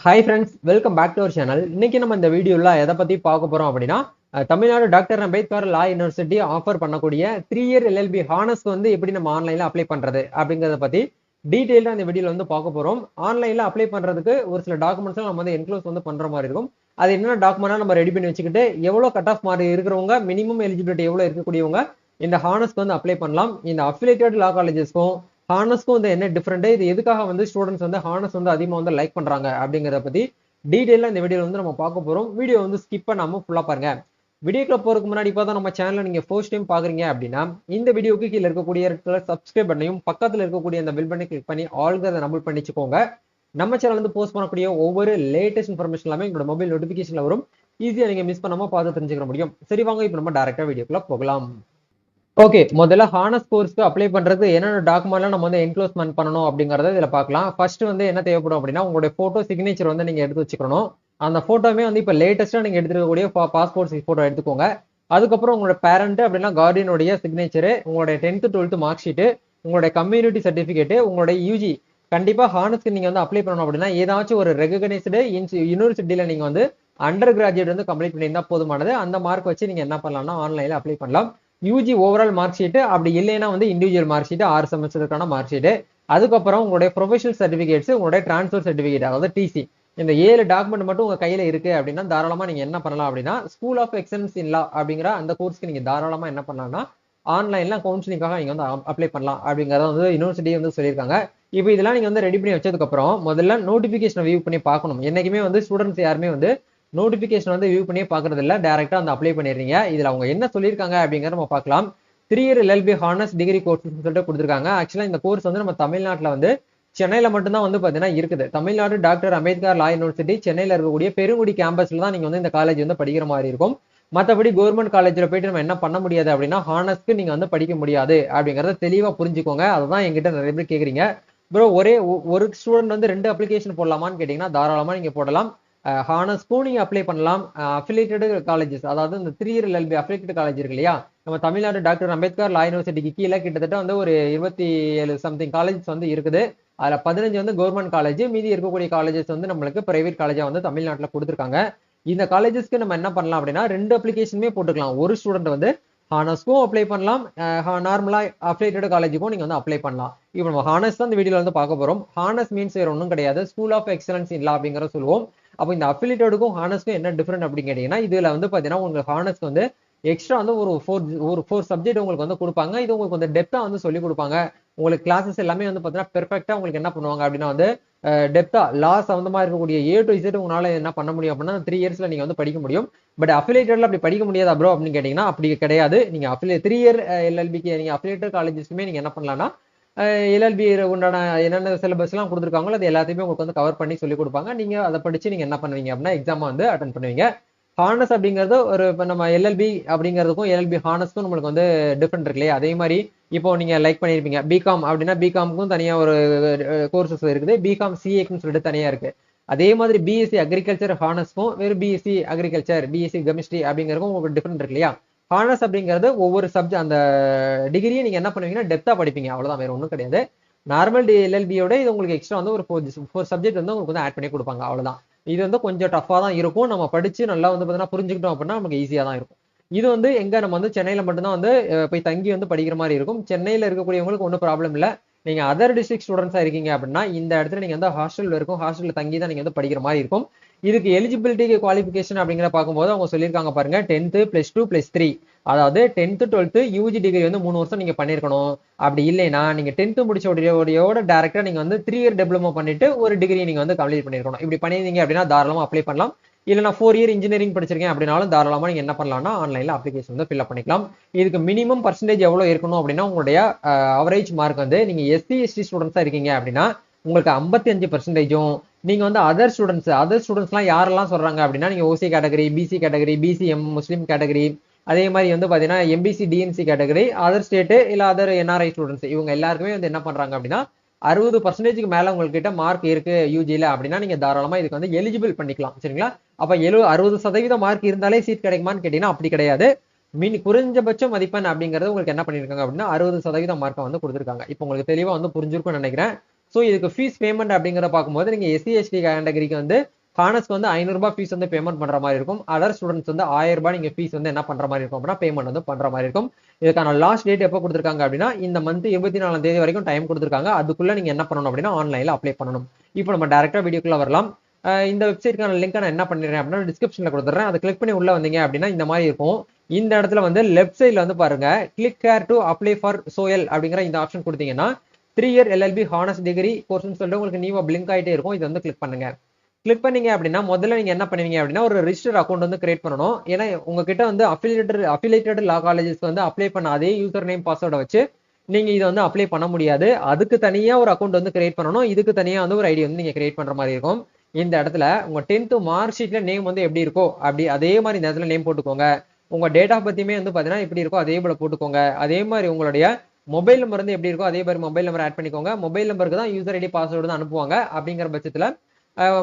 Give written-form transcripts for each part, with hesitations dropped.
Hi friends, welcome back to our channel. இன்னைக்கு நம்ம இந்த வீடியோல எதை பத்தி பார்க்க போறோம் அப்படின்னா, Tamil Nadu doctor Ambedkar law university offer பண்ணக்கூடிய 3 இயர் எல்எல்பி ஹானர்ஸ்க்கு வந்து எப்படி நம்ம ஆன்லைன்ல அப்ளை பண்றது அப்படிங்கறத பத்தி டீடைலா இந்த வீடியோல வந்து பார்க்க போறோம். ஆன்லைன்ல அப்ளை பண்றதுக்கு ஒரு சில டாக்குமெண்ட்ஸ் நம்ம வந்து என்க்ளோஸ் வந்து பண்ற மாதிரி இருக்கும். அது என்ன டாக்குமெண்டா நம்ம ரெடி பண்ணி வச்சுக்கிட்டு எவ்வளவு கட் ஆஃப் மார்க் இருக்கிறவங்க, மினிமம் எலிஜிபிலிட்டி எவ்வளவு இருக்கக்கூடியவங்க இந்த ஹானர்ஸ்க்கு வந்து அப்ளை பண்ணலாம். இந்த அஃபிலியேட்டட் லா காலேஜஸ்க்கும் ஹானர்ஸ்க்கும் வந்து என்ன டிஃபரெண்ட், இது எதுக்காக வந்து ஸ்டூடெண்ட்ஸ் வந்து ஹானர்ஸ் வந்து அதிகமாக வந்து லைக் பண்றாங்க அப்படிங்கறத பத்தி டீடைலா இந்த வீடியோல வந்து நம்ம பார்க்க போறோம். வீடியோ வந்து ஸ்கிப் பண்ணாம ஃபுல்லா பாருங்க. வீடியோக்குள்ள போறதுக்கு முன்னாடி பார்த்தா நம்ம சேனலை நீங்க ஃபர்ஸ்ட் டைம் பாக்குறீங்க அப்படின்னா இந்த வீடியோக்கு கீழே இருக்கக்கூடிய சப்ஸ்கிரைப் பண்ணையும் பக்கத்துல இருக்கக்கூடிய அந்த பெல் பண்ணி கிளிக் பண்ணி ஆல்கிறத நம்பர் பண்ணிச்சுக்கோங்க. நம்ம சேனல் வந்து போஸ்ட் பண்ணக்கூடிய ஒவ்வொரு லேட்டஸ்ட் இன்ஃபர்மேஷன் எல்லாமே எங்களோட மொபைல் நோட்டிபிகேஷன்ல வரும். ஈஸியா நீங்க மிஸ் பண்ணாம பார்த்து தெரிஞ்சுக்க முடியும். சரி, வாங்க இப்போ நம்ம டைரக்டா வீடியோக்குள்ள போகலாம். ஓகே, முதல்ல ஹானர்ஸ் கோர்ஸ்க்கு அப்ளை பண்றதுக்கு என்னென்ன டாக்குமெண்ட்லாம் நம்ம வந்து என்க்ளோஸ்மெண்ட் பண்ணணும் அப்படிங்கறத இதுல பார்க்கலாம். ஃபர்ஸ்ட் வந்து என்ன தேவைப்படும் அப்படின்னா, உங்களுடைய போட்டோ சிக்னேச்சர் வந்து நீங்க எடுத்து வச்சுக்கணும். அந்த போட்டோமே வந்து இப்ப லேட்டஸ்டா நீங்க எடுத்துக்கக்கூடிய பாஸ்போர்ட் போட்டோ எடுத்துக்கோங்க. அதுக்கப்புறம் உங்களோட பேரண்ட் அப்படின்னா கார்டியனுடைய சிக்னேச்சர், உங்களுடைய 10th 12th மார்க் ஷீட், உங்களுடைய கம்யூனிட்டி சர்டிபிகேட், உங்களுடைய யூஜி. கண்டிப்பா ஹானர்ஸ்க்கு நீங்க வந்து அப்ளை பண்ணணும் அப்படின்னா ஏதாச்சும் ஒரு ரெகனைஸ்டு யூனிவர்சிட்டியில நீங்க வந்து அண்டர் கிராஜுவேட் வந்து கம்ப்ளீட் பண்ணியிருந்தா போதுமானது. அந்த மார்க் வச்சு நீங்க என்ன பண்ணலாம்னா ஆன்லைன்ல அப்ளை பண்ணலாம். யூஜி ஓவரால் மார்க் ஷீட், அப்படி இல்லைன்னா வந்து இண்டிவிஜுவல் மார்க் ஷீட், 6 செமஸ்டருக்கான மார்க் ஷீட். அதுக்கப்புறம் உங்களுடைய ப்ரொஃபஷனல் சர்டிபிகேட்ஸ், உங்களுடைய டிரான்ஸ்ஃபர் சர்டிபிகேட் அதாவது டிசி. இந்த 7 டாக்குமெண்ட் மட்டும் உங்க கையில இருக்கு அப்படின்னா தாராளமா நீங்க என்ன பண்ணலாம் அப்படின்னா, ஸ்கூல் ஆஃப் எக்ஸலன்ஸ் இன் லா அப்படிங்கிற அந்த கோர்ஸ்க்கு நீங்க தாராளமா என்ன பண்ணலாம்னா ஆன்லைன்ல கவுன்சிலிங்காக நீங்க வந்து அப்ளை பண்ணலாம் அப்படிங்கறத வந்து யூனிவர்சிட்டி வந்து சொல்லியிருக்காங்க. இப்போ இதெல்லாம் நீங்க வந்து ரெடி பண்ணி வச்சதுக்கு அப்புறம் முதல்ல நோட்டிபிகேஷன் வியூ பண்ணி பார்க்கணும். என்னைக்குமே வந்து ஸ்டூடெண்ட்ஸ் யாருமே வந்து நோட்டிபிகேஷன் வந்து வியூ பண்ணி பாக்குறது இல்ல, டைரக்டா அந்த அப்ளை பண்ணிடுறீங்க. இதுல அவங்க என்ன சொல்லியிருக்காங்க அப்படிங்கறத நம்ம பார்க்கலாம். 3 year LLB honours degree course சொல்லிட்டு கொடுத்துருக்காங்க. ஆக்சுவலா இந்த கோர்ஸ் வந்து நம்ம தமிழ்நாட்டுல வந்து சென்னையில மட்டும்தான் வந்து பாத்தீங்கன்னா இருக்குது. Tamil Nadu doctor Ambedkar law university சென்னையில இருக்கக்கூடிய பெருங்குடி கேம்பஸ்ல தான் நீங்க வந்து இந்த காலேஜ் வந்து படிக்கிற மாதிரி இருக்கும். மற்றபடி கவர்மெண்ட் காலேஜ்ல போயிட்டு நம்ம என்ன பண்ண முடியாது அப்படின்னா ஹானர்ஸ்க்கு நீங்க வந்து படிக்க முடியாது அப்படிங்கறத தெளிவா புரிஞ்சுக்கோங்க. அதுதான் எங்கிட்ட நிறைய பேர் கேக்குறீங்க. ப்ரோ, ஒரு ஸ்டூடெண்ட் வந்து 2 அப்ளிகேஷன் போடலாமான்னு கேட்டீங்கன்னா தாராளமா நீங்க போடலாம். ஹானர்ஸ்க்கும் நீங்க அப்ளை பண்ணலாம். அஃபிலியேட்டட் காலேஜஸ் அதாவது இந்த 3 இயர் எல்எல்பி அஃபிலியேட்டட் காலேஜ் இருக்கு இல்லையா, நம்ம தமிழ்நாடு டாக்டர் அம்பேத்கர் லா யூனிவர்சிட்டிக்கு கீழே கிட்டத்தட்ட வந்து ஒரு 27 சம்திங் காலேஜஸ் வந்து இருக்குது. அதுல 15 வந்து கவர்மெண்ட் காலேஜ், மீதி இருக்கக்கூடிய காலேஜஸ் வந்து நம்மளுக்கு பிரைவேட் காலேஜா வந்து தமிழ்நாட்டில் கொடுத்துருக்காங்க. இந்த காலேஜஸ்க்கு நம்ம என்ன பண்ணலாம் அப்படின்னா 2 அப்ளிகேஷனுமே போட்டுக்கலாம். ஒரு ஸ்டூடெண்ட் வந்து ஹானர்ஸ்க்கும் அப்ளை பண்ணலாம், நார்மலா அஃபிலியேட்டட் காலேஜுக்கும் நீங்க வந்து அப்ளை பண்ணலாம். இப்போ நம்ம ஹானர்ஸ் தான் இந்த வீடியோல வந்து பார்க்க போறோம். ஹானர்ஸ் மீன்ஸ் வேற ஒன்றும் கிடையாது, ஸ்கூல் ஆஃப் எக்ஸலன்ஸ் இன் லா அப்படிங்கிற சொல்லுவோம். அப்போ இந்த அஃபிலியேட்டடுக்கும் ஹானர்ஸ்க்கும் என்ன டிஃபரெண்ட் அப்படின்னு கேட்டீங்கன்னா, இதுல வந்து பாத்தீங்கன்னா உங்களுக்கு ஹானர்ஸ்க்கு வந்து எக்ஸ்ட்ரா வந்து ஒரு ஃபோர் சப்ஜெக்ட் உங்களுக்கு வந்து கொடுப்பாங்க. இது உங்களுக்கு வந்து டெப்தா வந்து சொல்லி கொடுப்பாங்க. உங்களுக்கு கிளாஸஸ் எல்லாமே வந்து பாத்தீங்கன்னா பெர்ஃபெக்ட்டா உங்களுக்கு என்ன பண்ணுவாங்க அப்படின்னா வந்து டெப்தா லா சம்பந்தமா இருக்கக்கூடிய A to Z உங்களால என்ன பண்ண முடியும் அப்படின்னா 3 இயர்ஸ்ல நீங்க வந்து படிக்க முடியும். பட் அஃபிலியேட்டட்ல அப்படி படிக்க முடியாதா ப்ரோ அப்படின்னு கேட்டீங்கன்னா அப்படி கிடையாது. நீங்க 3 இயர் எல்எல்பிக்கு நீங்க அஃபிலியேட்டட் காலேஜஸ்க்குமே நீங்க என்ன பண்ணலாம்னா எல்எல்பி உண்டான என்னென்ன சிலபஸ் எல்லாம் கொடுத்துருக்காங்களோ அது எல்லாத்தையுமே உங்களுக்கு வந்து கவர் பண்ணி சொல்லி கொடுப்பாங்க. நீங்க அதை படிச்சு நீங்க என்ன பண்ணுவீங்க அப்படின்னா எக்ஸாம் வந்து அட்டன் பண்ணுவீங்க. ஹானர்ஸ் அப்படிங்கிறது ஒரு இப்போ நம்ம எல்எல்பி அப்படிங்கிறதுக்கும் எல்எல்பி ஹானர்ஸ்க்கும் நம்மளுக்கு வந்து டிஃப்ரெண்ட் இருக்கு இல்லையா. அதே மாதிரி இப்போ நீங்க லைக் பண்ணிருப்பீங்க பிகாம் அப்படின்னா பிகாமுக்கும் தனியா ஒரு கோர்சஸ் இருக்குது, பிகாம் சிஏக்குன்னு சொல்லிட்டு தனியா இருக்கு. அதே மாதிரி பிஎஸ்சி அக்ரிகல்ச்சர் ஹானர்ஸ்க்கும் வெறும் பிஎஸ்சி அக்ரிகல்ச்சர், பிஎஸ்சி கெமிஸ்ட்ரி அப்படிங்கிறதுக்கும் உங்களுக்கு டிஃப்ரெண்ட் இருக்கு இல்லையா. ஹானர்ஸ் அப்படிங்கிறது ஒவ்வொரு சப்ஜெக்ட் அந்த டிகிரியை நீங்க என்ன பண்ணுவீங்கன்னா டெப்தா படிப்பீங்க, அவ்வளவுதான், வேற ஒன்றும் கிடையாது. நார்மல் எல்எல்பியோட இது உங்களுக்கு எக்ஸ்ட்ரா வந்து ஒரு 4 சப்ஜெக்ட் வந்து உங்களுக்கு வந்து ஆட் பண்ணி கொடுப்பாங்க, அவ்வளவுதான். இது வந்து கொஞ்சம் டஃபா தான் இருக்கும். நம்ம படிச்சு நல்லா வந்து பார்த்தீங்கன்னா புரிஞ்சுக்கிட்டோம் அப்படின்னா நமக்கு ஈஸியா தான் இருக்கும். இது வந்து எங்க நம்ம வந்து சென்னையில மட்டும்தான் வந்து போய் தங்கி வந்து படிக்கிற மாதிரி இருக்கும். சென்னையில இருக்கக்கூடியவங்களுக்கு ஒன்றும் ப்ராப்ளம் இல்லை. நீங்க அதர் டிஸ்ட்ரிக்ட் ஸ்டூடெண்ட்ஸா இருக்கீங்க அப்படின்னா இந்த இடத்துல நீங்க வந்து ஹாஸ்டல் இருக்கும், ஹாஸ்டல்ல தங்கி தான் நீங்க வந்து படிக்கிற மாதிரி இருக்கும். இதுக்கு எலிஜிபிலிட்டி குவாலிஃபிகேஷன் அப்படிங்கிற பார்க்கும்போது அவங்க சொல்லியிருக்காங்க பாருங்க, 10th +2 +3, அதாவது 10th 12th யூஜி டிகிரி வந்து 3 வருஷம் நீங்க பண்ணிருக்கணும். அப்படி இல்லைன்னா நீங்க 10th முடிச்ச உடையோட டைரக்டா நீங்க வந்து 3 இயர் டிப்ளமோ பண்ணிட்டு ஒரு டிகிரி நீங்க வந்து கம்ப்ளீட் பண்ணிருக்கணும். இப்படி பண்ணிருந்தீங்க அப்படின்னா தாராளமா அப்ளை பண்ணலாம். இல்ல நான் 4 இயர் இன்ஜினியரிங் படிச்சிருக்கேன் அப்படின்னாலும் தாராளமா நீங்க என்ன பண்ணலாம்னா ஆன்லைன்ல அப்ளிகேஷன் வந்து ஃபில் பண்ணிக்கலாம். இதுக்கு மினிமம் பர்சன்டேஜ் எவ்வளவு இருக்கணும் அப்படின்னா உங்களுடைய அவரேஜ் மார்க் வந்து நீங்க எஸ்சி எஸ்டி ஸ்டூடெண்ட்ஸா இருக்கீங்க அப்படின்னா உங்களுக்கு 55%. நீங்க வந்து அதர் ஸ்டூடெண்ட்ஸ்லாம் யாரெல்லாம் சொல்றாங்க அப்படின்னா நீங்க OC category, BC category, BCM Muslim category, அதே மாதிரி வந்து பாத்தீங்கன்னா MBC DNC category, other state இல்ல அதர் என்ஆர்ஐ ஸ்டூடெண்ட்ஸ், இவங்க எல்லாருக்குமே வந்து என்ன பண்றாங்க அப்படின்னா 60% மேல உங்ககிட்ட மார்க் இருக்கு யூஜில அப்படின்னா நீங்க தாராளமா இதுக்கு வந்து எலிஜிபிள் பண்ணிக்கலாம். சரிங்களா? அப்ப 60% மார்க் இருந்தாலே சீட் கிடைக்குமான்னு கேட்டீங்கன்னா அப்படி கிடையாது. குறைஞ்சபட்ச மதிப்பெண் அப்படிங்கறது உங்களுக்கு என்ன பண்ணிருக்காங்க அப்படின்னா 60% மார்க்கை வந்து கொடுத்துருக்காங்க. இப்போ உங்களுக்கு தெளிவா வந்து புரிஞ்சிருக்கும்னு நினைக்கிறேன். ஸோ இதுக்கு ஃபீஸ் பேமெண்ட் அப்படிங்கிற பார்க்கும்போது நீங்க எஸ்சி எஸ்டி கேட்டகரிக்கு வந்து ஹானஸ்க்கு வந்து 500 ரூபாய் ஃபீஸ் வந்து பேமெண்ட் பண்ற மாதிரி இருக்கும். அதர் ஸ்டூடெண்ட்ஸ் வந்து 1000 ரூபாய் நீங்க ஃபீஸ் வந்து என்ன பண்ற மாதிரி இருக்கும் அப்படின்னா பேமெண்ட் வந்து பண்ற மாதிரி இருக்கும். இதுக்கான லாஸ்ட் டேட் எப்போ கொடுத்துருக்காங்க அப்படின்னா இந்த மந்த் 24ஆம் தேதி வரைக்கும் டைம் கொடுத்துருக்காங்க. அதுக்குள்ள நீங்க என்ன பண்ணணும் அப்படின்னா ஆன்லைன்ல அப்ளை பண்ணணும். இப்போ நம்ம டைரக்டா வீடியோக்குள்ள வரலாம். இந்த வெப்சைட்க்கான லிங்க் நான் என்ன பண்ணிடுறேன் அப்படின்னா டிஸ்கிரிப்ஷன்ல கொடுத்துறேன். அதை கிளிக் பண்ணி உள்ள வந்தீங்க அப்படின்னா இந்த மாதிரி இருக்கும். இந்த இடத்துல வந்து லெஃப்ட் சைட்ல வந்து பாருங்க click here to apply for SOEL அப்படிங்கிற இந்த ஆப்ஷன் கொடுத்தீங்கன்னா 3 இயர் LLB ஹானஸ் டிகிரி கோர்ஸ்னு சொல்லிட்டு உங்களுக்கு நியூவா பிளிங்க் ஆயிட்டே இருக்கும். இது வந்து கிளிக் பண்ணுங்க. கிளிக் பண்ணீங்க அப்படின்னா முதல்ல நீங்க என்ன பண்ணுவீங்க அப்படின்னா ஒரு ரிஜிஸ்டர் அக்கௌண்ட் வந்து கிரியேட் பண்ணணும். ஏன்னா உங்ககிட்ட வந்து அஃபிலியேட்டட் லா காலேஜஸ் வந்து அப்ளை பண்ண அதே யூசர் நேம் பாஸ்வேர்டை வச்சு நீங்க இதை வந்து அப்ளை பண்ண முடியாது. அதுக்கு தனியா ஒரு அக்கௌண்ட் வந்து கிரியேட் பண்ணணும். இதுக்கு தனியா வந்து ஒரு ஐடி வந்து நீங்க கிரியேட் பண்ற மாதிரி இருக்கும். இந்த இடத்துல உங்க 10th மார்க் ஷீட்ல நேம் வந்து எப்படி இருக்கோ அப்படி அதே மாதிரி இந்த இடத்துல நேம் போட்டுக்கோங்க. உங்க டேட் ஆஃப் பர்த்துமே வந்து பாத்தீங்கன்னா எப்படி இருக்கோ அதே போல போட்டுக்கோங்க. அதே மாதிரி உங்களுடைய மொபைல் நம்பர் வந்து எப்படி இருக்கோ அதே மாதிரி மொபைல் நம்பர் ஆட் பண்ணிக்கோங்க. மொபைல் நம்பருக்கு தான் யூசர் ஐடி பாஸ்வேர்டு தான் அனுப்புவாங்க. அப்படிங்கிற பட்சத்துல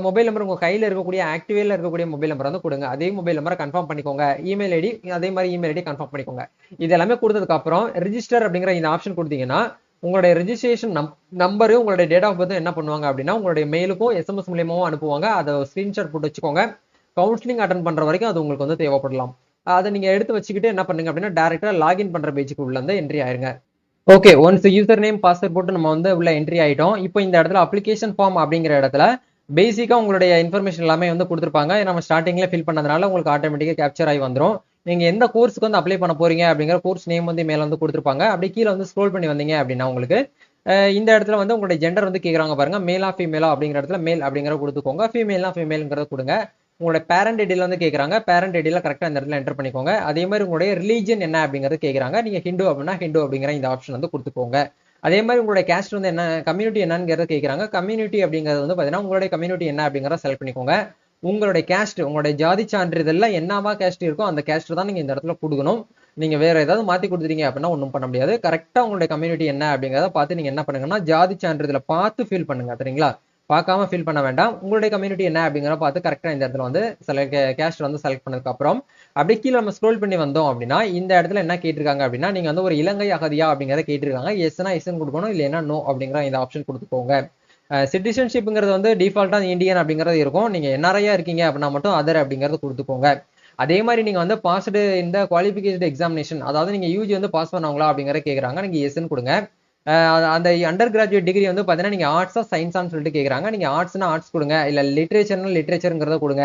மொபைல் நம்பர் உங்க கையில இருக்கக்கூடிய ஆக்டிவேல இருக்கக்கூடிய மொபைல் நம்பர் வந்து கொடுங்க. அதே மொபைல் நம்பரை கன்ஃபார்ம் பண்ணிக்கோங்க. இமெயில் ஐடி அதே மாதிரி இமெயில் ஐடி கன்ஃபார்ம் பண்ணிக்கோங்க. இது எல்லாமே கொடுத்ததுக்கு அப்புறம் ரிஜிஸ்டர் அப்படிங்கிற இந்த ஆப்ஷன் கொடுத்தீங்கன்னா உங்களுடைய ரெஜிஸ்ட்ரேஷன் நம்பரு உங்களுடைய டேட் ஆஃப் பர்த் என்ன பண்ணுவாங்க அப்படின்னா உங்களுடைய மெயிலுக்கும் SMS மூலியமாவும் அனுப்புவாங்க. அதை ஸ்கிரீன்ஷாட் போட்டு வச்சுக்கோங்க. கவுன்சிலிங் அட்டன் பண்ற வரைக்கும் அது உங்களுக்கு வந்து தேவைப்படலாம். அதை நீங்க எடுத்து வச்சுக்கிட்டு என்ன பண்ணுங்க அப்படின்னா டேரக்டா லாகின் பண்ற பேஜுக்கு உள்ள வந்து என்ட்ரி ஆயிருங்க. Okay, once user name password போட்டு நம்ம வந்து உள்ள என்ட்ரி ஆயிட்டோம். இப்போ இந்த இடத்துல அப்ளிகேஷன் ஃபார்ம் அப்படிங்கிற இடத்துல பேசிக்கா உங்களுடைய இன்ஃபர்மேஷன் எல்லாமே வந்து கொடுத்துருப்பாங்க. நம்ம ஸ்டார்டிங்ல ஃபில் பண்ணதுனால உங்களுக்கு ஆட்டோமேட்டிக்கா கேப்சர் ஆகி வந்துடும். நீங்க எந்த கோர்ஸ்க்கு வந்து அப்ளை பண்ண போறீங்க அப்படிங்கிற கோர்ஸ் நேம் வந்து மேல வந்து கொடுத்துருப்பாங்க. அப்படியே கீழே வந்து ஸ்க்ரோல் பண்ணி வந்தீங்க அப்படின்னா உங்களுக்கு இந்த இடத்துல வந்து உங்களுடைய ஜெண்டர் வந்து கேட்குறாங்க பாருங்க. மேலா ஃபீமேலா அப்படிங்கிற இடத்துல மேல் அப்படிங்கிற கொடுத்துக்கோங்க. ஃபீமேல்னா ஃபீமேலுங்கிறத கொடுங்க. உங்களோட பேரண்ட் ஐடியில் வந்து கேட்குறாங்க. பேரண்ட் ஐடியில் கரெக்டாக இந்த இடத்துல என்டர் பண்ணிக்கோங்க. அதே மாதிரி உங்களுடைய ரிலீஜன் என்ன அப்படிங்கிறது கேட்குறாங்க. நீங்க ஹிந்து அப்படின்னா ஹிந்து அப்படிங்கிற இந்த ஆப்ஷன் வந்து கொடுத்துக்கோங்க. அதே மாதிரி உங்களுடைய கேஸ்ட் வந்து என்ன கம்யூனிட்டி என்னங்கிறத கேட்குறாங்க. கம்யூனிட்டி அப்படிங்கிறது வந்து பார்த்தீங்கன்னா உங்களுடைய கம்யூனிட்டி என்ன அப்படிங்கிறத செலக்ட் பண்ணிக்கோங்க. உங்களுடைய கேஸ்ட் உங்களுடைய ஜாதி சான்றிதழ்ல என்னவா கேஸ்ட் இருக்கோ அந்த கேஸ்ட் தான் நீங்க இந்த இடத்துல கொடுக்கணும். நீங்க வேற ஏதாவது மாத்தி கொடுத்துட்டீங்க அப்படின்னா ஒன்றும் பண்ண முடியாது. கரெக்டா உங்களுடைய கம்யூனிட்டி என்ன அப்படிங்கிறத பார்த்து நீங்க என்ன பண்ணுங்கன்னா ஜாதி சான்றிதழை பார்த்து ஃபில் பண்ணுங்க. சரிங்களா? பார்க்காம ஃபில் பண்ண வேண்டாம். உங்களுடைய கம்யூனிட்டி என்ன அப்படிங்கிறத பார்த்து கரெக்டா இந்த இடத்துல வந்து கேஸ்ட் வந்து செலக்ட் பண்ணதுக்கு அப்புறம் அப்படியே கீழே நம்ம ஸ்க்ரோல் பண்ணி வந்தோம் அப்படின்னா இந்த இடத்துல என்ன கேட்டிருக்காங்க அப்படின்னா நீங்க வந்து ஒரு இலங்கை அகதியா அப்படிங்கிறத கேட்டிருக்காங்க. எஸ்னா எஸ்ன்னு கொடுக்கணும், இல்லைன்னா நோ அப்படிங்கிற இந்த ஆப்ஷன் கொடுத்துக்கோங்க. சிட்டிசன்ஷிப்ங்கிறது வந்து டிஃபால்ட்டா இந்தியன் அப்படிங்கிறது இருக்கும். நீங்க NRI இருக்கீங்க அப்படின்னா மட்டும் அதர் அப்படிங்கறது கொடுத்துக்கோங்க. அதே மாதிரி நீங்க வந்து பாஸ்டு இந்த குவாலிஃபிகேஷன் எக்ஸாமினேஷன் அதாவது நீங்க யூஜி வந்து பாஸ் பண்ணவங்களா அப்படிங்கறத கேக்குறாங்க. நீங்க எஸ்ன்னு கொடுங்க. அந்த அண்டர் கிராஜுவேட் டிகிரி வந்து பாத்தீங்கன்னா நீங்க ஆர்ட்ஸா சயின்ஸான்னு சொல்லிட்டு கேக்குறாங்க. நீங்க ஆர்ட்ஸ்னா ஆர்ட்ஸ் கொடுங்க, இல்ல லிட்ரேச்சர்னா லிட்ரேச்சருங்கிறத கொடுங்க,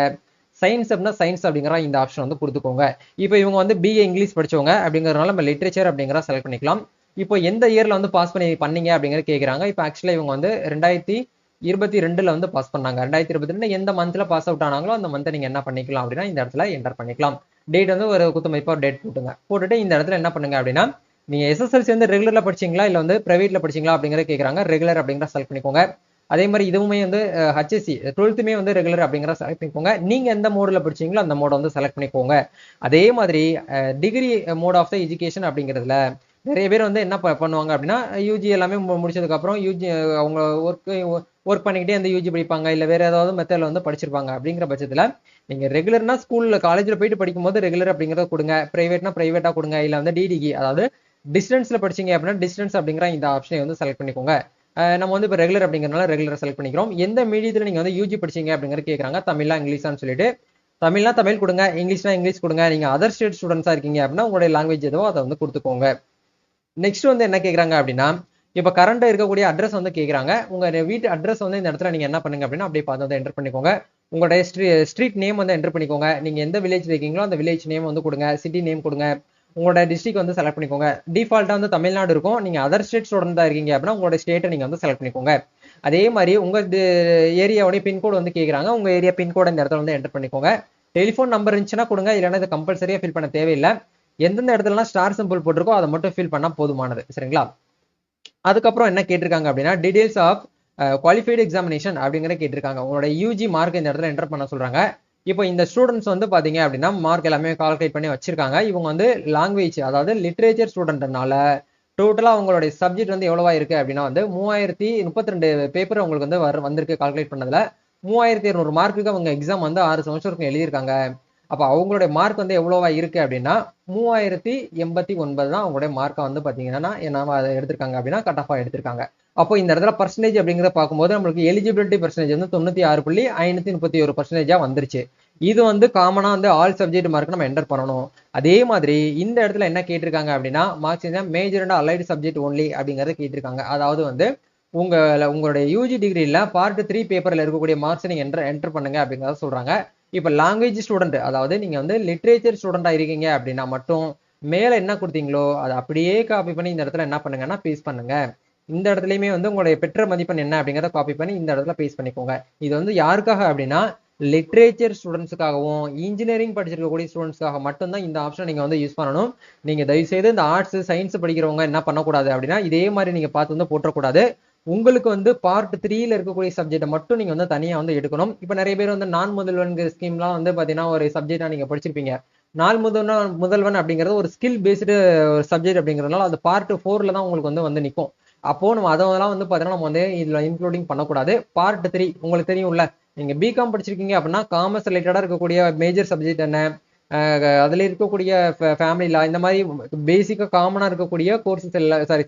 சயின்ஸ் அப்படின்னா சயின்ஸ் அப்படிங்கிற இந்த ஆப்ஷன் வந்து கொடுத்துக்கோங்க. இப்போ இவங்க வந்து BA இங்கிலீஷ் படிச்சவங்க அப்படிங்கறதுனால நம்ம லிட்ரேச்சர் அப்படிங்கிற செலக்ட் பண்ணிக்கலாம். இப்போ எந்த இயர்ல வந்து பாஸ் பண்ணீங்க அப்படிங்கறது கேக்குறாங்க. இப்போ ஆக்சுவலா இவங்க வந்து 2022ல வந்து பாஸ் பண்ணாங்க. 2022 எந்த மந்த்ல பாஸ் அவுட் ஆனாங்களோ அந்த மந்த் நீங்க என்ன பண்ணிக்கலாம் அப்படின்னா இந்த இடத்துல என்டர் பண்ணிக்கலாம். டேட் வந்து ஒரு குத்துமதிப்பா டேட் போட்டுங்க. போட்டுட்டு இந்த இடத்துல என்ன பண்ணுங்க அப்படின்னா நீங்க SSLC வந்து ரெகுலர்ல படிச்சீங்களா இல்ல வந்து பிரைவேட்ல படிச்சீங்களா அப்படிங்கறத கேக்குறாங்க. ரெகுலர் அப்படிங்கிற செலக்ட் பண்ணிக்கோங்க. அதே மாதிரி இதுவுமே வந்து HSC 12th வந்து ரெகுலர் அப்படிங்கிற செலக்ட் பண்ணிக்கோங்க. நீங்க எந்த மோட்ல படிச்சீங்களோ அந்த மோட வந்து செலக்ட் பண்ணிக்கோங்க. அதே மாதிரி degree mode of the education அப்படிங்கிறதுல நிறைய பேர் வந்து என்ன பண்ணுவாங்க அப்படின்னா யூஜி எல்லாமே முடிச்சதுக்கு அப்புறம் யூஜி அவங்க ஒர்க் பண்ணிக்கிட்டே அந்த யூஜி படிப்பாங்க, இல்ல வேற ஏதாவது மெத்தட்ல வந்து படிச்சிருப்பாங்க. அப்படிங்கிற பட்சத்துல நீங்க ரெகுலர்னா ஸ்கூல்ல காலேஜ்ல போயிட்டு படிக்கும் போது ரெகுலர் அப்படிங்கறத கொடுங்க. பிரைவேட்னா பிரைவேட்டா கொடுங்க. இல்ல வந்து டிடிகி அதாவது டிஸ்டன்ஸ்ல படிச்சீங்க அப்படின்னா டிஸ்டன்ஸ் அப்படிங்கிற இந்த ஆப்ஷனை வந்து செலக்ட் பண்ணிக்கோங்க. நம்ம வந்து இப்போ ரெகுலர் அப்படிங்கிறனால ரெகுலர் செலக்ட் பண்ணிக்கிறோம். எந்த மீடியத்துல நீங்க வந்து யூஜி படிச்சீங்க அப்படிங்கிற கேட்கறாங்க. தமிழா இங்கிலீஷான்னு சொல்லிட்டு தமிழ்னா தமிழ் கொடுங்க, இங்கிலீஷ்னா இங்கிலீஷ் கொடுங்க. நீங்க அதர் ஸ்டேட் ஸ்டூடெண்ட்ஸா இருக்கீங்க அப்படின்னா உங்களுடைய லாங்குவேஜ் எதுவோ அதை வந்து கொடுத்துக்கோங்க. நெக்ஸ்ட் வந்து என்ன கேக்குறாங்க அப்படின்னா இப்ப கரண்டா இருக்கக்கூடிய அட்ரஸ் வந்து கேக்குறாங்க. உங்க வீட்டு அட்ரஸ் வந்து இந்த இடத்துல நீங்க என்ன பண்ணுங்க அப்படின்னா அப்படியே பார்த்து வந்து என்டர் பண்ணிக்கோங்க. உங்களுடைய ஸ்ட்ரீட் நேம் வந்து என்டர் பண்ணிக்கோங்க. நீங்க எந்த வில்லேஜ் இருக்கீங்களோ அந்த வில்லேஜ் நேம் வந்து கொடுங்க. சிட்டி நேம் கொடுங்க. உங்களோட டிஸ்ட்ரிக்ட் வந்து செலக்ட் பண்ணிக்கோங்க. டிஃபால்ட்டா வந்து தமிழ்நாடு இருக்கும். நீங்க அதர் ஸ்டேட் ஸ்டூடெண்ட் தான் இருக்கீங்க அப்படின்னா உங்களோட ஸ்டேட்டை நீங்க வந்து செலக்ட் பண்ணிக்கோங்க. அதே மாதிரி உங்க ஏரியாவுடைய பின்கோடு வந்து கேக்குறாங்க. உங்க ஏரியா பின்கோடு இந்த இடத்துல வந்து என்டர் பண்ணிக்கோங்க. டெலிஃபோன் நம்பர் இருந்துச்சுன்னா கொடுங்க, இல்லைன்னா இது கம்பல்சரியா ஃபில் பண்ண தேவையில்லை. எந்தெந்த இடத்துலலாம் ஸ்டார் சிம்பிள் போட்டிருக்கோ அதை மட்டும் ஃபில் பண்ணா போதுமானது. சரிங்களா? அதுக்கப்புறம் என்ன கேட்டிருக்காங்க அப்படின்னா டீடைல்ஸ் ஆஃப் குவாலிஃபைடு எக்ஸாமினேஷன் அப்படிங்கிற கேட்டிருக்காங்க. உங்களோட யூஜி மார்க் இந்த இடத்துல என்டர் பண்ண சொல்றாங்க. இப்போ இந்த ஸ்டூடெண்ட்ஸ் வந்து பாத்தீங்க அப்படின்னா மார்க் எல்லாமே கால்குலேட் பண்ணி வச்சிருக்காங்க. இவங்க வந்து லாங்குவேஜ் அதாவது லிட்ரேச்சர் ஸ்டூடெண்ட்னால டோட்டலா உங்களுடைய சப்ஜெக்ட் வந்து எவ்வளவா இருக்கு அப்படின்னா வந்து 3032 பேப்பர் உங்களுக்கு வந்து வந்திருக்கு. கால்குலேட் பண்ணதுல 3200 மார்க்குக்கு அவங்க எக்ஸாம் வந்து 6 செமஸ்டருக்கு எழுதியிருக்காங்க. அப்ப அவங்களுடைய மார்க் வந்து எவ்வளவா இருக்கு அப்படின்னா 3089 தான் அவங்களுடைய மார்க்கை வந்து பாத்தீங்கன்னா என்ன எடுத்திருக்காங்க அப்படின்னா கட் ஆஃபா எடுத்திருக்காங்க. அப்போ இந்த இடத்துல பர்சன்டேஜ் அப்படிங்கிறத பார்க்கும்போது நம்மளுக்கு எலிஜிபிலிட்டி பர்சன்டேஜ் வந்து 96.531% வந்துருச்சு. இது வந்து காமனா வந்து ஆல் சப்ஜெக்ட் மார்க் நம்ம என்டர் பண்ணணும். அதே மாதிரி இந்த இடத்துல என்ன கேட்டிருக்காங்க அப்படின்னா marks in major and allied subject only அப்படிங்கறத கேட்டிருக்காங்க. அதாவது வந்து உங்களுடைய யூஜி டிகிரில பார்ட் 3 பேப்பர்ல இருக்கக்கூடிய மார்க்ஸ் நீங்க என்டர் பண்ணுங்க அப்படிங்கறத சொல்றாங்க. இப்ப லாங்குவேஜ் ஸ்டூடெண்ட், அதாவது நீங்க வந்து லிட்ரேச்சர் ஸ்டூடெண்டா இருக்கீங்க அப்படின்னா மட்டும் மேல என்ன கொடுத்தீங்களோ அதை அப்படியே காப்பி பண்ணி இந்த இடத்துல என்ன பண்ணுங்கன்னா பேஸ்ட் பண்ணுங்க. இந்த இடத்துலயுமே வந்து உங்களுடைய பெற்ற மதிப்பெண் என்ன அப்படிங்கறத காப்பி பண்ணி இந்த இடத்துல பேஸ்ட் பண்ணிக்கோங்க. இது வந்து யாருக்காக அப்படின்னா லிட்ரேச்சர் ஸ்டூடெண்ட்ஸுக்காகவும் இன்ஜினியரிங் படிச்சிருக்கக்கூடிய ஸ்டூடெண்ட்ஸ்க்காக மட்டும்தான் இந்த ஆப்ஷன் நீங்க வந்து யூஸ் பண்ணணும். நீங்க தயவு செய்து இந்த ஆர்ட்ஸ் சயின்ஸ் படிக்கிறவங்க என்ன பண்ணக்கூடாது அப்படின்னா இதே மாதிரி நீங்க பார்த்து வந்து போட்டக்கூடாது. உங்களுக்கு வந்து பார்ட் 3ல இருக்கக்கூடிய சப்ஜெக்ட் மட்டும் நீங்க வந்து தனியா வந்து எடுக்கணும். இப்ப நிறைய பேர் வந்து நான் முதல்வன் ஸ்கீம்லாம் வந்து பாத்தீங்கன்னா ஒரு சப்ஜெக்டா நீங்க படிச்சிருப்பீங்க. முதல்வன் அப்படிங்கிறது ஒரு ஸ்கில் பேஸ்டு சப்ஜெக்ட் அப்படிங்கிறதுனால அது பார்ட் 4ல தான் உங்களுக்கு வந்து நிற்கும். அப்போ நம்ம அதெல்லாம் வந்து பாத்தீங்கன்னா நம்ம வந்து இதுல இன்க்ளூடிங் பண்ணக்கூடாது. பார்ட் 3 உங்களுக்கு தெரியும்ல, நீங்க பிகாம் படிச்சிருக்கீங்க அப்படின்னா காமர்ஸ் ரிலேட்டடா இருக்கக்கூடிய மேஜர் சப்ஜெக்ட் என்ன, அதுல இருக்கக்கூடிய ஃபேமிலி லா, இந்த மாதிரி பேசிக்கா காமனா இருக்கக்கூடிய கோர்சஸ்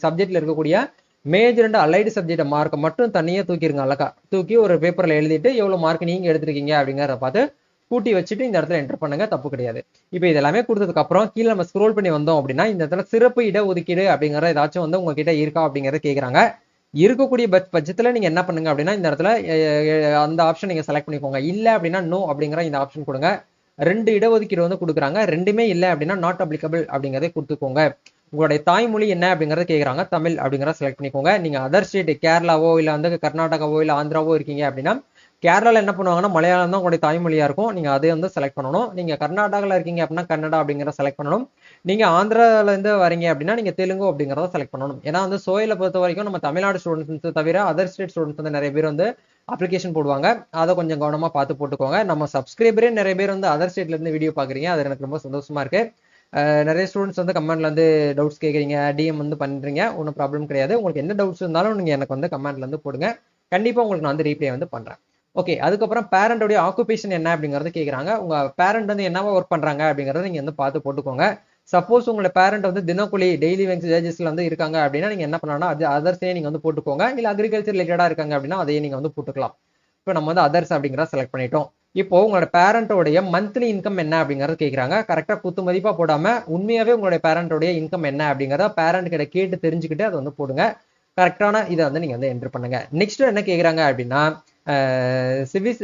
சப்ஜெக்ட்ல இருக்கக்கூடிய மேஜர் அண்ட் அலைடு சப்ஜெக்ட் மார்க்கை மட்டும் தனியா தூக்கிருங்க. அழகா தூக்கி ஒரு பேப்பர்ல எழுதிட்டு எவ்வளவு மார்க் நீங்க எடுத்திருக்கீங்க அப்படிங்கிறத பார்த்து கூட்டி வச்சுட்டு இந்த இடத்துல என்டர் பண்ணுங்க, தப்பு கிடையாது. இப்போ இது எல்லாமே கொடுத்ததுக்கு அப்புறம் கீழே நம்ம ஸ்க்ரோல் பண்ணி வந்தோம் அப்படின்னா இந்த இடத்துல சிறப்பு இட ஒதுக்கீடு அப்படிங்கிற ஏதாச்சும் வந்து உங்ககிட்ட இருக்கா அப்படிங்கறத கேக்குறாங்க. இருக்கக்கூடிய பட்சத்துல நீங்க என்ன பண்ணுங்க அப்படின்னா இந்த இடத்துல அந்த ஆப்ஷன் நீங்க செலக்ட் பண்ணிக்கோங்க. இல்ல அப்படின்னா நோ அப்படிங்கிற இந்த ஆப்ஷன் கொடுங்க. 2 இடஒதுக்கீடு வந்து கொடுக்குறாங்க. ரெண்டுமே இல்லை அப்படின்னா நாட் அப்ளிகபிள் அப்படிங்கறதை கொடுத்துக்கோங்க. உங்களுடைய தாய்மொழி என்ன அப்படிங்கறத கேக்குறாங்க. தமிழ் அப்படிங்கறத செலக்ட் பண்ணிக்கோங்க. நீங்க அதர் ஸ்டேட் கேரளாவோ இல்ல வந்து கர்நாடகாவோ இல்ல ஆந்திராவோ இருக்கீங்க அப்படின்னா கேரளால என்ன பண்ணுவாங்கன்னா மலையாளம் தான் உங்களுடைய தாய்மொழியா இருக்கும். நீங்க அதை வந்து செலக்ட் பண்ணணும். நீங்க கர்நாடகால இருக்கீங்க அப்படின்னா கன்னடா அப்படிங்கறத செலக்ட் பண்ணணும். நீங்க ஆந்திரால இருந்து வரீங்க அப்படின்னா நீங்க தெலுங்கு அப்படிங்கறத செலக்ட் பண்ணணும். ஏன்னா வந்து சோயில பொறுத்த வரைக்கும் நம்ம தமிழ்நாடு ஸ்டூடெண்ட்ஸ் தவிர அதர் ஸ்டேட் ஸ்டூடெண்ட்ஸ் வந்து நிறைய பேர் வந்து அப்ளிகேஷன் போடுவாங்க. அதை கொஞ்சம் கவனமா பார்த்து போட்டுக்கோங்க. நம்ம சப்ஸ்கிரைபரே நிறைய பேர் வந்து அதர் ஸ்டேட்ல இருந்து வீடியோ பாக்குறீங்க, அது எனக்கு ரொம்ப சந்தோஷமா இருக்கு. நிறைய ஸ்டூடெண்ட்ஸ் வந்து கமெண்ட்ல வந்து டவுட்ஸ் கேட்குறீங்க, டிஎம் வந்து பண்றீங்க, ஒன்றும் ப்ராப்ளம் கிடையாது. உங்களுக்கு என்ன டவுட்ஸ் இருந்தாலும் நீங்க எனக்கு வந்து கமெண்ட்ல வந்து போடுங்க, கண்டிப்பா உங்களுக்கு நான் வந்து ரீப்ளை வந்து பண்றேன். ஓகே, அதுக்கப்புறம் பேரண்டோடைய ஆக்குபேஷன் என்ன அப்படிங்கறது கேக்குறாங்க. உங்க பேரண்ட் வந்து என்னவா ஒர்க் பண்றாங்க அப்படிங்கறத நீங்க வந்து பார்த்து போட்டுக்கோங்க. சப்போஸ் உங்களோட பேரண்ட் வந்து தினக்கூலி டெய்லி வேஜஸ்ல வந்து இருக்காங்க அப்படின்னா நீங்க என்ன பண்ணலாம்னா அது அதர்ஸே நீங்க வந்து போட்டுக்கோங்க. இல்ல அக்ரிகல்ச்சர் ரிலேட்டடா இருக்காங்க அப்படின்னா அதையே நீங்க வந்து போட்டுக்கலாம். இப்போ நம்ம வந்து அதர்ஸ் அப்படிங்கிறத செலக்ட் பண்ணிட்டோம். இப்போ உங்களோட பேரண்டோடைய மந்த்லி இன்கம் என்ன அப்படிங்கறது கேக்குறாங்க. கரெக்டா குத்து மதிப்பா போடாம உண்மையாவே உங்களுடைய பேரண்டோடைய இன்கம் என்ன அப்படிங்கறத பேரண்ட் கிட்ட கேட்டு தெரிஞ்சுக்கிட்டு அதை வந்து போடுங்க. கரெக்டான இதை வந்து நீங்க வந்து என்டர் பண்ணுங்க. நெக்ஸ்ட் என்ன கேக்குறாங்க அப்படின்னா civic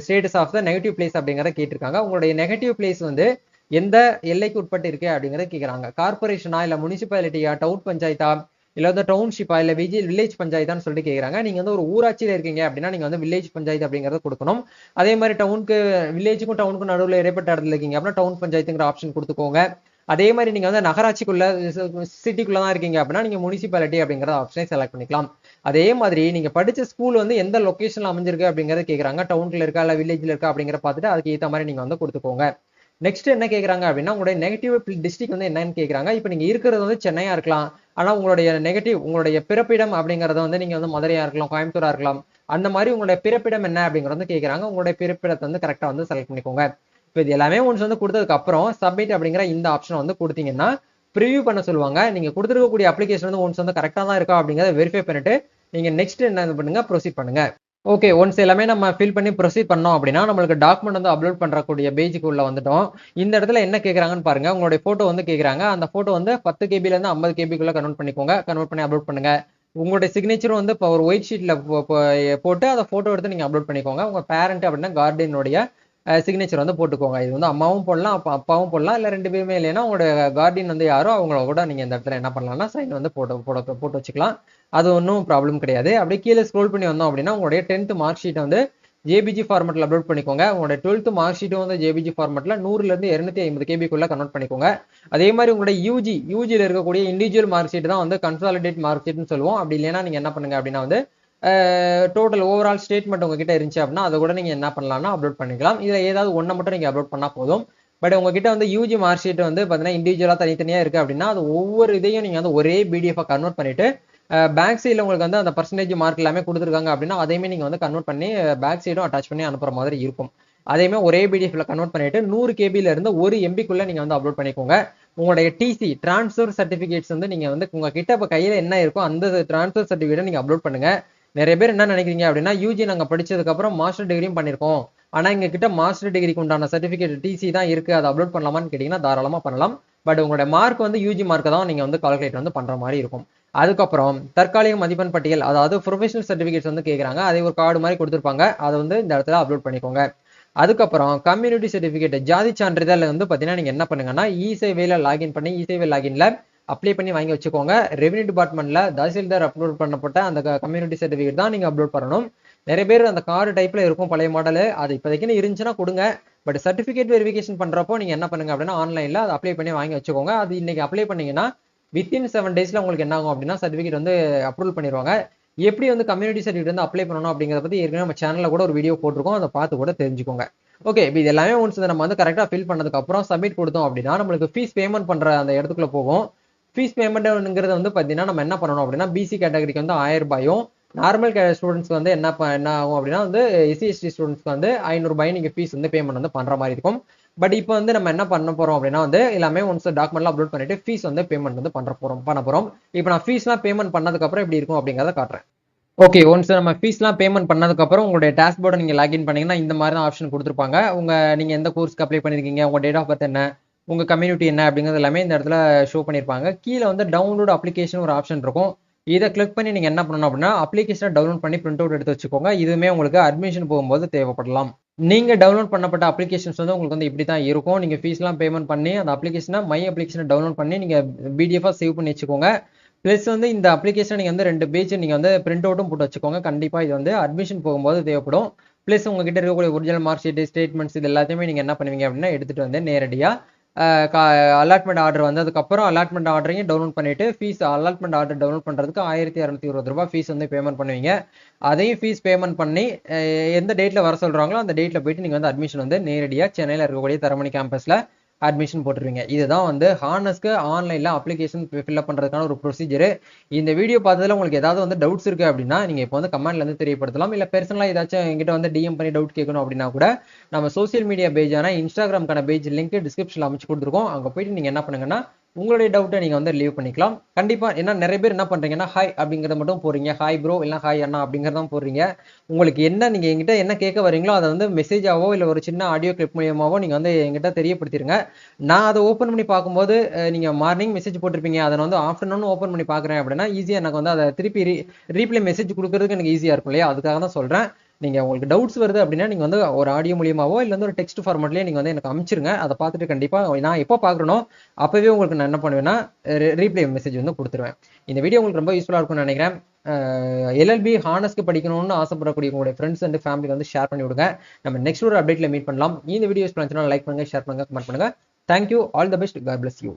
status of the negative place அப்படிங்கறத கேட்டிருக்காங்க. உங்களுடைய நெகட்டிவ் பிளேஸ் வந்து எந்த எல்லைக்கு உட்பட்டு இருக்கு அப்படிங்கறத கேக்குறாங்க. கார்பரேஷனா இல்ல முனிசிபாலிட்டியா, டவுன் பஞ்சாயத்தா, இல்ல வந்து டவுன்ஷிப்பா இல்ல வில்லேஜ் பஞ்சாயத்தான்னு சொல்லிட்டு கேக்குறாங்க. நீங்க வந்து ஒரு ஊராட்சியில இருக்கீங்க அப்படின்னா நீங்க வந்து வில்லேஜ் பஞ்சாயத்து அப்படிங்கறத கொடுக்கணும். அதே மாதிரி வில்லேஜுக்கும் டவுனுக்கும் நடுவில் இடைப்பட்ட இடத்துல இருக்கீங்க அப்படின்னா டவுன் பஞ்சாயத்துங்கிற ஆப்ஷன் கொடுத்துக்கோங்க. அதே மாதிரி நீங்க வந்து நகராட்சிக்குள்ள சிட்டிக்குள்ள தான் இருக்கீங்க அப்படின்னா நீங்க முனிசிபாலிட்டி அப்படிங்கிற ஆப்ஷனை செலக்ட் பண்ணிக்கலாம். அதே மாதிரி நீங்க படிச்ச ஸ்கூல் வந்து எந்த லொகேஷன்ல அமைஞ்சிருக்கு அப்படிங்கறத கேக்குறாங்க. டவுன்ல இருக்கா இல்ல வில்லேஜ்ல இருக்கா அப்படிங்கிற பார்த்துட்டு அதுக்கு ஏத்த மாதிரி நீங்க வந்து கொடுத்துக்கோங்க. நெக்ஸ்ட் என்ன கேக்குறாங்க அப்படின்னா உங்களுடைய நெகட்டிவ் டிஸ்ட்ரிக்ட் வந்து என்னன்னு கேக்குறாங்க. இப்ப நீங்க இருக்கிறது வந்து சென்னையா இருக்கலாம், ஆனா உங்களுடைய பிறப்பிடம் அப்படிங்கறத வந்து நீங்க வந்து மதுரையா இருக்கலாம், கோயம்புத்தூரா இருக்கலாம். அந்த மாதிரி உங்களுடைய பிறப்பிடம் என்ன அப்படிங்கறத வந்து கேக்குறாங்க. உங்களுடைய பிறப்பிடத்தை வந்து கரெக்டா வந்து செலக்ட் பண்ணிக்கோங்க. இப்போ இது எல்லாமே ஒன்ஸ் வந்து கொடுத்ததுக்கு அப்புறம் சப்மிட் அப்படிங்கிற இந்த ஆப்ஷன் வந்து கொடுத்தீங்கன்னா ப்ரிவியூ பண்ண சொல்லுவாங்க. நீங்க கொடுத்துருக்கக்கூடிய அப்ளிகேஷன் வந்து ஒன்ஸ் வந்து கரெக்டா தான் இருக்கா அப்படிங்கறத வெரிஃபை பண்ணிட்டு நீங்க நெக்ஸ்ட் என்ன பண்ணுங்க, ப்ரொசீட் பண்ணுங்க. ஓகே, ஒன்ஸ் எல்லாமே நம்ம ஃபில் பண்ணி ப்ரொசீட் பண்ணோம் அப்படின்னா நம்மளுக்கு டாக்குமெண்ட் வந்து அப்லோட் பண்றக்கூடிய பேஜுக்கு உள்ள வந்துட்டோம். இந்த இடத்துல என்ன கேக்குறாங்கன்னு பாருங்க. உங்களுடைய போட்டோ வந்து கேக்குறாங்க. அந்த போட்டோ வந்து 10 கேபில இருந்து 50 கேபிக்குள்ள கன்வெர்ட் பண்ணிக்கோங்க. கன்வெர்ட் பண்ணி அப்லோட் பண்ணுங்க. உங்களுடைய சிக்னேச்சரும் வந்து இப்போ ஒரு ஒயிட் ஷீட்ல போட்டு அதை போட்டோ எடுத்து நீங்க அப்லோட் பண்ணிக்கோங்க. உங்க பேரண்ட் அப்படின்னா கார்டியனுடைய சிக்னேச்சர் வந்து போட்டுக்கோங்க. இது வந்து அம்மாவும் போடலாம், அப்பாவும் போடலாம், இல்ல 2 பேருமே இல்லைன்னா உங்களோட கார்டியன் வந்து யாரோ அவங்கள கூட நீங்க இந்த இடத்துல என்ன பண்ணலாம்னா சைன் வந்து போட்டு வச்சுக்கலாம். அது ஒன்றும் ப்ராப்ளம் கிடையாது. அப்படியே கீழே ஸ்க்ரோல் பண்ணி வந்தோம் அப்படின்னா உங்களுடைய 10th மார்க் ஷீட் வந்து ஜேபிஜி ஃபார்மெட்ல அப்லோட் பண்ணிக்கோங்க. உங்களுடைய 12th மார்க் ஷீட்டும் வந்து ஜேபிஜி ஃபார்மெட்ல 100ல இருந்து 250 கேபிக்குள்ள கன்வெர்ட் பண்ணிக்கோங்க. அதே மாதிரி உங்களுடைய யூஜில இருக்கக்கூடிய இண்டிவிஜுவல் மார்க் ஷீட் தான் வந்து கன்சாலிடேட் மார்க் ஷீட்னு சொல்லுவோம். அப்படி இல்லைன்னா நீங்க என்ன பண்ணுங்க அப்படின்னா வந்து டோட்டல் ஓவரால் ஸ்டேட்மெண்ட் உங்ககிட்ட இருந்துச்சு அப்படின்னா அதை கூட நீங்க என்ன பண்ணலாம்னா அப்லோட் பண்ணிக்கலாம். இதுல ஏதாவது ஒன்றை மட்டும் நீங்க அப்லோட் பண்ணா போதும். பட் உங்ககிட்ட வந்து யூஜி மார்க் ஷீட் வந்து பாத்தீங்கன்னா இண்டிவிஜுவலா தனித்தனியா இருக்கு அப்படின்னா அது ஒவ்வொரு இதையும் நீங்க வந்து ஒரே பிடிஎஃப் கன்வெர்ட் பண்ணிட்டு பேக் சைடில் உங்களுக்கு வந்து அந்த பர்சன்டேஜ் மார்க் எல்லாமே கொடுத்துருக்காங்க அப்படின்னா அதையுமே நீங்க வந்து கன்வெர்ட் பண்ணி பேக் சைடும் அட்டாச் பண்ணி அனுப்புற மாதிரி இருக்கும். அதையுமே ஒரே பிடிஎஃப்ல கன்வெர்ட் பண்ணிட்டு 100 கேபில இருந்து 1 எம்பிக்குள்ள நீங்க வந்து அப்லோட் பண்ணிக்கோங்க. உங்களுடைய டிசி டிரான்ஸ்ஃபர் சர்டிபிகேட்ஸ் வந்து நீங்க வந்து உங்ககிட்ட இப்போ கையில என்ன இருக்கோ அந்த டிரான்ஸ்ஃபர் சர்டிபிகேட்டை நீங்க அப்லோட் பண்ணுங்க. நிறைய பேர் என்ன நினைக்கிறீங்க அப்படின்னா, யூஜி நாங்க படிச்சதுக்கு அப்புறம் மாஸ்டர் டிகிரியும் பண்ணிருக்கோம், ஆனா எங்க கிட்ட மாஸ்டர் டிகிரிக்கு உண்டான சர்டிபிகேட் டிசி தான் இருக்கு, அதை அப்லோட் பண்ணலாமான்னு கேட்டீங்கன்னா தாராளமா பண்ணலாம். பட் உங்களுடைய மார்க் வந்து யூஜி மார்க் தான் நீங்க வந்து கால்குலேட் வந்து பண்ற மாதிரி இருக்கும். அதுக்கப்புறம் தற்காலிக மதிப்பெண் பட்டியல், அதாவது ப்ரொஃபஷனல் சர்டிபிகேட்ஸ் வந்து கேட்குறாங்க, அதை ஒரு கார்டு மாதிரி கொடுத்துருப்பாங்க, அதை வந்து இந்த இடத்துல அப்லோட் பண்ணிக்கோங்க. அதுக்கப்புறம் கம்யூனிட்டி சர்டிபிகேட் ஜாதி சான்றிதழ் வந்து பார்த்தீங்கன்னா நீங்க என்ன பண்ணுங்கன்னா இ-சேவையில லாகின் பண்ணி இ-சேவை லாகின்ல அப்ளை பண்ணி வாங்கி வச்சுக்கோங்க. ரெவன்யூ டிபார்ட்மெண்ட்ல தாசில்தார் அப்லோட் பண்ணப்பட்ட அந்த கம்யூனிட்டி சர்டிபிகேட் தான் நீங்க அப்லோட் பண்ணணும். நிறைய பேர் அந்த கார்டு டைப்ல இருக்கும் பழைய மாடல், அது இப்போதைக்கு இருந்துச்சுன்னா கொடுங்க. பட் சர்டிபிகேட் வெரிஃபிகேஷன் பண்றப்போ நீங்க என்ன பண்ணுங்க அப்படின்னா ஆன்லைன்ல அதை அப்ளை பண்ணி வாங்கி வச்சுக்கோங்க. அது இன்னைக்கு அப்ளை பண்ணீங்கன்னா வித்தின் 7 டேஸ்ல உங்களுக்கு என்ன ஆகும் அப்படின்னா சர்டிபிகேட் வந்து அப்ரூவல் பண்ணிடுவாங்க. எப்படி வந்து கம்யூனிட்டி சர்டிஃபிகேட் வந்து அப்ளை பண்ணணும் அப்படிங்கிறத பத்தி ஏற்கனவே நம்ம சேனல்ல கூட ஒரு வீடியோ போட்டிருக்கோம், அதை பார்த்து கூட தெரிஞ்சுக்கோங்க. ஓகே, இப்போ இது எல்லாமே ஒன்ஸ் நம்ம வந்து கரெக்டா ஃபில் பண்ணதுக்கு அப்புறம் சப்மிட் கொடுத்தோம் அப்படின்னா நம்மளுக்கு ஃபீஸ் பேமெண்ட் பண்ற அந்த இடத்துக்குள்ள போகும். ஃபீஸ் பேமெண்ட்ங்கிறது வந்து பார்த்தீங்கன்னா நம்ம என்ன பண்ணணும் அப்படின்னா பிசி கேட்டகரிக்கு வந்து 1000 ரூபாயும், நார்மல் ஸ்டூடெண்ட்ஸ்க்கு வந்து என்ன ஆகும் அப்படின்னா வந்து எஸ்சி/எஸ்டி ஸ்டூடெண்ட்ஸ்க்கு வந்து 500 ரூபாய் நீங்க ஃபீஸ் வந்து பேமெண்ட் வந்து பண்ற மாதிரி இருக்கும். பட் இப்போ வந்து நம்ம என்ன பண்ண போறோம் அப்படின்னா வந்து எல்லாமே ஒன்ஸ் டாக்குமெண்ட்லாம் அப்லோட் பண்ணிட்டு ஃபீஸ் வந்து பேமெண்ட் வந்து பண்ண போறோம். இப்போ நான் ஃபீஸ்லாம் பேமெண்ட் பண்ணதுக்கு அப்புறம் எப்படி இருக்கும் அப்படிங்கிறத காட்டுறேன். ஓகே, ஒன்ஸ் நம்ம ஃபீஸ்லாம் பேமெண்ட் பண்ணதுக்கு அப்புறம் உங்களுடைய டேஷ்போர்டை நீங்க லாகின் பண்ணீங்கன்னா இந்த மாதிரி தான் ஆப்ஷன் கொடுத்துருப்பாங்க. நீங்க எந்த கோர்ஸ்க்கு அப்ளை பண்ணிருக்கீங்க, உங்க டேட் ஆஃப் பர்த் என்ன, உங்க கம்யூனிட்டி என்ன அப்படிங்கிறது எல்லாமே இந்த இடத்துல ஷோ பண்ணிருப்பாங்க. கீழே வந்து டவுன்லோட் அப்ளிகேஷன் ஒரு ஆப்ஷன் இருக்கும். இதை கிளிக் பண்ணி நீங்க என்ன பண்ணணும் அப்படின்னா அப்ளிகேஷனை டவுன்லோட் பண்ணி பிரிண்ட் அவுட் எடுத்து வச்சுக்கோங்க. இதுவுமே உங்களுக்கு அட்மிஷன் போகும்போது தேவைப்படலாம். நீங்க டவுன்லோட் பண்ணப்பட்ட அப்ளிகேஷன்ஸ் வந்து உங்களுக்கு வந்து இப்படி தான் இருக்கும். நீங்க ஃபீஸ்லாம் பேமெண்ட் பண்ணி அந்த அப்ளிகேஷனை அப்ளிகேஷனை டவுன்லோட் பண்ணி நீங்க பிடிஎஃபா சேவ் பண்ணி வச்சுக்கோங்க. பிளஸ் வந்து இந்த அப்ளிகேஷன் நீங்க வந்து 2 பேஜ் நீங்க வந்து பிரிண்ட் அவுட்டும் போட்டு வச்சுக்கோங்க. கண்டிப்பா இது வந்து அட்மிஷன் போகும்போது தேவைப்படும். பிளஸ் உங்ககிட்ட இருக்கக்கூடிய ஒரிஜினல் மார்க் ஷீட், ஸ்டேட்மெண்ட்ஸ் இது எல்லாத்தையுமே நீங்க என்ன பண்ணுவீங்க அப்படின்னா எடுத்துட்டு வந்து நேரடியா அலாட்மெண்ட் ஆர்டர் வந்ததுக்கப்புறம் அலாட்மெண்ட் ஆர்டரையும் டவுன்லோட் பண்ணிட்டு ஃபீஸ் அலாட்மெண்ட் ஆர்டர் டவுன்லோட் பண்ணுறதுக்கு 1220 ரூபாய் ஃபீஸ் வந்து பேமெண்ட் பண்ணுவீங்க. அதையும் ஃபீஸ் பேமெண்ட் பண்ணி எந்த டேட்டில் வர சொல்கிறாங்களோ அந்த டேட்டில் போயிட்டு நீங்கள் வந்து அட்மிஷன் வந்து நேரடியாக சென்னையில் இருக்கக்கூடிய தரமணி கேம்பஸில் அட்மிஷன் போட்டுருவீங்க. இதுதான் வந்து ஹானஸ்க்கு ஆன்லைனில் அப்ளிகேஷன் ஃபில்அப் பண்ணுறதுக்கான ஒரு ப்ரொசீஜர். இந்த வீடியோ பார்த்ததுல உங்களுக்கு ஏதாவது வந்து டவுட்ஸ் இருக்குது அப்படின்னா நீங்கள் இப்போ வந்து கமெண்ட்ல இருந்து தெரியப்படுத்தலாம். இல்லை பெர்சனலாக ஏதாச்சும் எங்கிட்ட வந்து டிஎம் பண்ணி டவுட் கேட்கணும் அப்படின்னா கூட நம்ம சோசியல் மீடியா பேஜான இன்ஸ்டாகிராம்க்கான பேஜ் லிங்க் டிஸ்கிரிப்ஷனில் அமைச்சு கொடுத்துருக்கோம். அங்கே போயிட்டு நீங்கள் என்ன பண்ணுங்கன்னா உங்களுடைய டவுட்டை நீங்கள் வந்து லீவ் பண்ணிக்கலாம். கண்டிப்பாக ஏன்னா நிறைய பேர் என்ன பண்ணுறீங்கன்னா ஹாய் அப்படிங்கிறத மட்டும் போடுறீங்க, ஹாய் ப்ரோ இல்லை ஹாய் அண்ணா அப்படிங்கிறதான் போடுறீங்க. உங்களுக்கு என்ன நீங்கள் எங்கிட்ட என்ன கேட்க வரீங்களோ அதை வந்து மெசேஜாவோ இல்லை ஒரு சின்ன ஆடியோ கிளிப் மூலியமாவோ நீங்கள் வந்து எங்கிட்ட தெரியப்படுத்திடுங்க. நான் அதை ஓப்பன் பண்ணி பார்க்கும்போது நீங்கள் மார்னிங் மெசேஜ் போட்டிருப்பீங்க, அதை வந்து ஆஃப்டர்நூன் ஓப்பன் பண்ணி பார்க்குறேன் அப்படின்னா ஈஸியாக எனக்கு வந்து அதை திருப்பி ரீப்ளே மெசேஜ் கொடுக்கறதுக்கு எனக்கு ஈஸியாக இருக்கும் இல்லையா, அதுக்காக தான் சொல்கிறேன். நீங்கள் உங்களுக்கு டவுட்ஸ் வருது அப்படின்னா நீங்கள் வந்து ஒரு ஆடியோ மூலியமாவோ இல்லை வந்து ஒரு டெக்ஸ்ட் ஃபார்மேட்லேயே நீங்கள் வந்து எனக்கு அனுப்பிச்சிருங்க. அதை பார்த்துட்டு கண்டிப்பாக நான் எப்போ பார்க்குறனோ அப்போவே உங்களுக்கு நான் என்ன பண்ணுவேன்னா ரீப்ளே மெசேஜ் வந்து கொடுத்துருவேன். இந்த வீடியோ உங்களுக்கு ரொம்ப யூஸ்ஃபுல்லாக இருக்கும்னு நினைக்கிறேன். எல்எல்பி ஹானஸ்க்கு படிக்கணும்னு ஆசைப்படக்கூடிய உங்களுடைய ஃப்ரெண்ட்ஸ் அண்ட் ஃபேமிலிக்கு வந்து ஷேர் பண்ணி விடுங்க. நம்ம நெக்ஸ்ட் ஒரு அப்டேட்டில் மீட் பண்ணலாம். இந்த வீடியோஸ் பிடிச்சிருந்தா லைக் பண்ணுங்க, ஷேர் பண்ணுங்க, கமெண்ட் பண்ணுங்க. Thank you, all the best, God bless you.